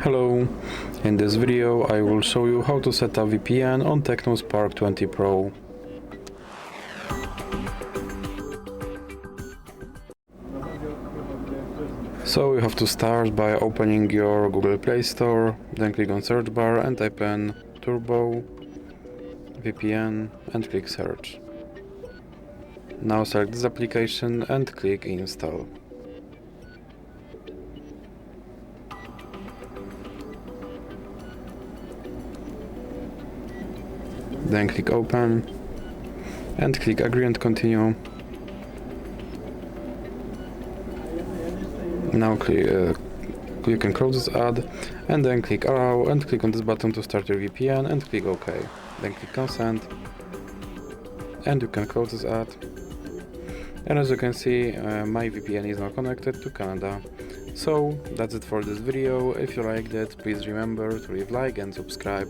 Hello, in this video I will show you how to set up VPN on TECNO Spark 20 Pro. So you have to start by opening your Google Play Store, then click on search bar and type in Turbo VPN and click search. Now select this application and click install. Then click open and click agree and continue. Now you can close this ad and then click allow and click on this button to start your VPN and click OK. Then click consent and you can close this ad. And as you can see, my VPN is now connected to Canada. So that's it for this video. If you liked it, please remember to leave like and subscribe.